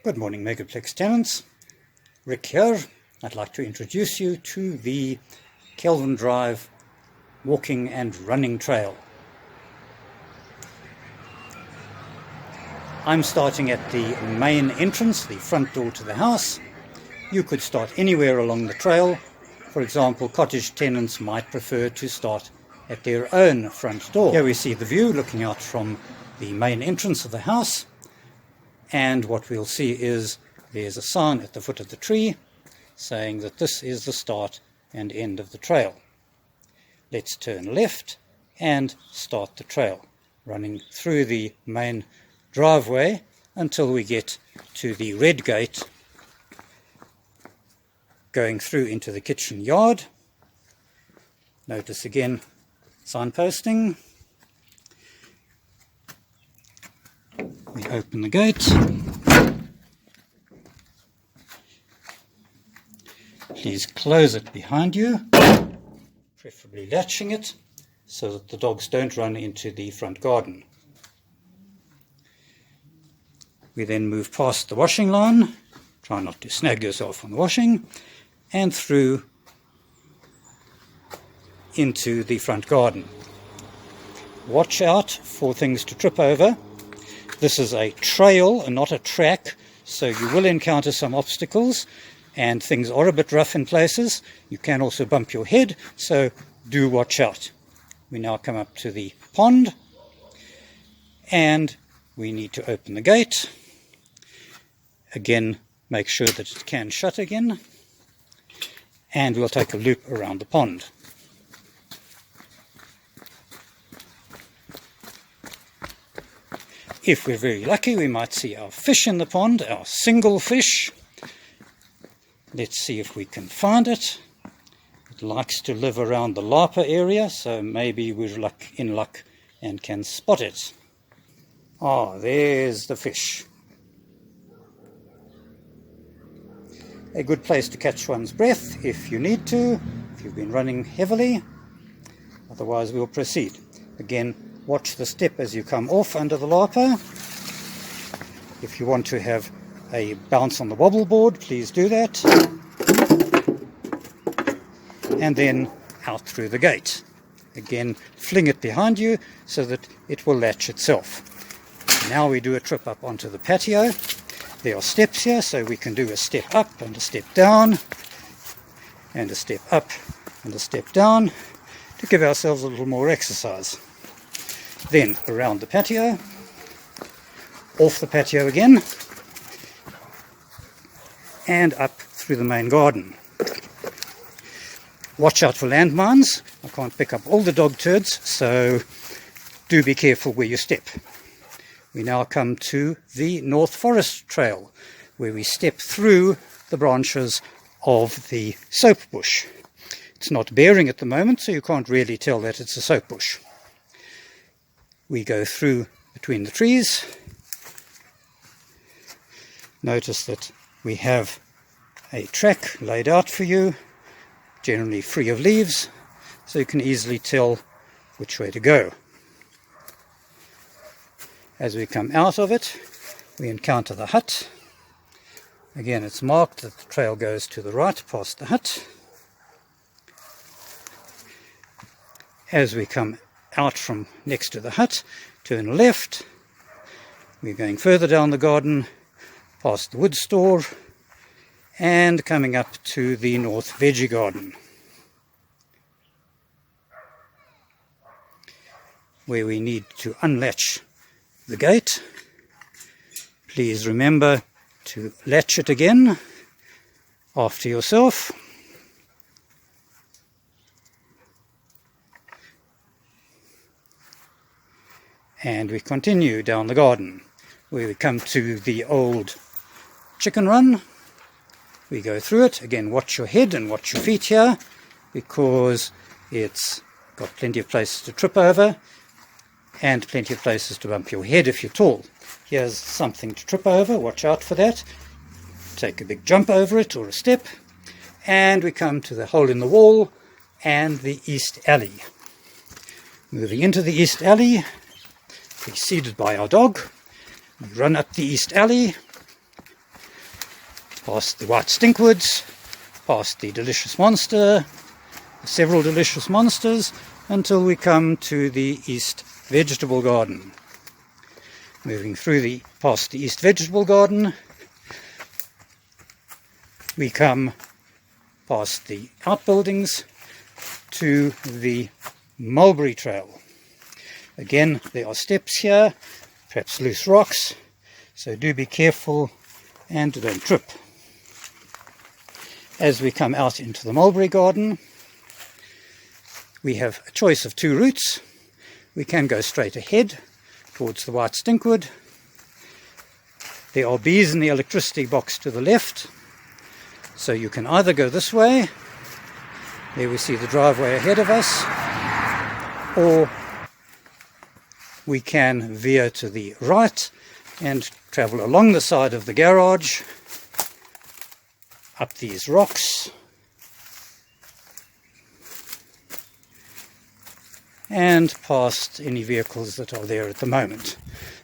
Good morning, Megaplex tenants. Rick here. I'd like to introduce you to the Kelvin Drive walking and running trail. I'm starting at the main entrance, the front door to the house. You could start anywhere along the trail. For example, cottage tenants might prefer to start at their own front door. Here we see the view looking out from the main entrance of the house. And what we'll see is there's a sign at the foot of the tree saying that this is the start and end of the trail. Let's turn left and start the trail, running through the main driveway until we get to the red gate, going through into the kitchen yard. Notice again signposting. We open the gate. Please close it behind you, preferably latching it so that the dogs don't run into the front garden. We then move past the washing line, try not to snag yourself on the washing, and through into the front garden. Watch out for things to trip over. This is a trail and not a track, so you will encounter some obstacles and things are a bit rough in places. You can also bump your head, so do watch out. We now come up to the pond and we need to open the gate. Again, make sure that it can shut again, and we'll take a loop around the pond. If we're very lucky, we might see our fish in the pond, our single fish. Let's see if we can find it. It likes to live around the larper area, so maybe we're in luck and can spot it. Ah, there's the fish. A good place to catch one's breath if you need to, if you've been running heavily. Otherwise, we'll proceed. Again, watch the step as you come off under the larper. If you want to have a bounce on the wobble board, please do that. And then out through the gate. Again, fling it behind you so that it will latch itself. Now we do a trip up onto the patio. There are steps here, so we can do a step up and a step down, and a step up and a step down to give ourselves a little more exercise. Then around the patio, off the patio again, and up through the main garden. Watch out for landmines. I can't pick up all the dog turds, so do be careful where you step. We now come to the North Forest Trail, where we step through the branches of the soap bush. It's not bearing at the moment, so you can't really tell that it's a soap bush. We go through between the trees. Notice that we have a track laid out for you, generally free of leaves, so you can easily tell which way to go. As we come out of it, we encounter the hut. Again, it's marked that the trail goes to the right past the hut. As we come out from next to the hut, turn left. We're going further down the garden, past the wood store, and coming up to the North Veggie Garden, where we need to unlatch the gate. Please remember to latch it again after yourself. And we continue down the garden, where we come to the old chicken run. We go through it. Again, watch your head and watch your feet here, because it's got plenty of places to trip over and plenty of places to bump your head if you're tall. Here's something to trip over. Watch out for that. Take a big jump over it or a step. And we come to the hole in the wall and the east alley. Moving into the east alley, preceded by our dog. We run up the east alley, past the white stinkwoods, past the delicious monster, several delicious monsters, until we come to the east vegetable garden. Moving through past the east vegetable garden, we come past the outbuildings to the Mulberry Trail. Again, there are steps here, perhaps loose rocks, so do be careful and don't trip. As we come out into the mulberry garden, we have a choice of two routes. We can go straight ahead towards the white stinkwood. There are bees in the electricity box to the left, so you can either go this way, there we see the driveway ahead of us, or we can veer to the right and travel along the side of the garage, up these rocks, and past any vehicles that are there at the moment,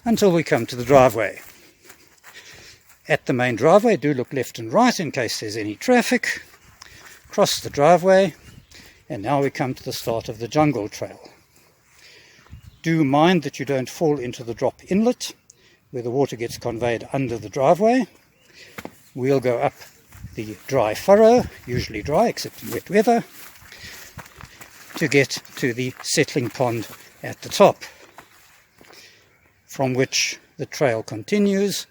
until we come to the driveway. At the main driveway, do look left and right in case there's any traffic. Cross the driveway, and now we come to the start of the jungle trail. Do mind that you don't fall into the drop inlet, where the water gets conveyed under the driveway. We'll go up the dry furrow, usually dry except in wet weather, to get to the settling pond at the top, from which the trail continues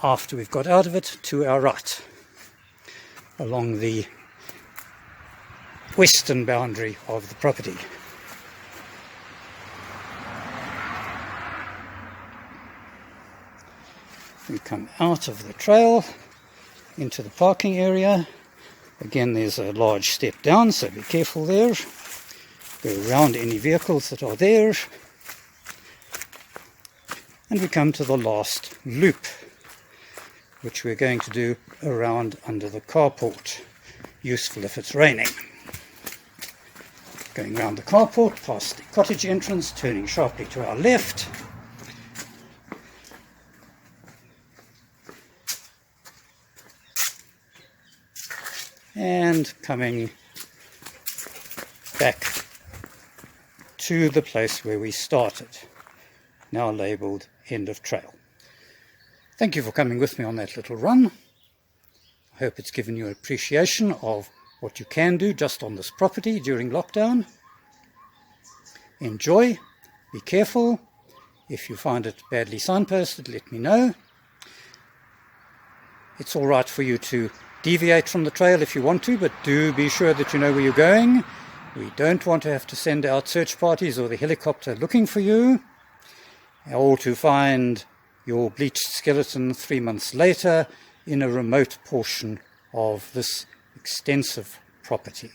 after we've got out of it to our right, along the western boundary of the property. We come out of the trail into the parking area. Again, there's a large step down, so be careful there. Go around any vehicles that are there. And we come to the last loop, which we're going to do around under the carport. Useful if it's raining. Going round the carport, past the cottage entrance, turning sharply to our left. And coming back to the place where we started, now labelled End of Trail. Thank you for coming with me on that little run. I hope it's given you an appreciation of what you can do just on this property during lockdown. Enjoy, be careful. If you find it badly signposted, let me know. It's all right for you to deviate from the trail if you want to, but do be sure that you know where you're going. We don't want to have to send out search parties or the helicopter looking for you, or to find your bleached skeleton 3 months later in a remote portion of this extensive property.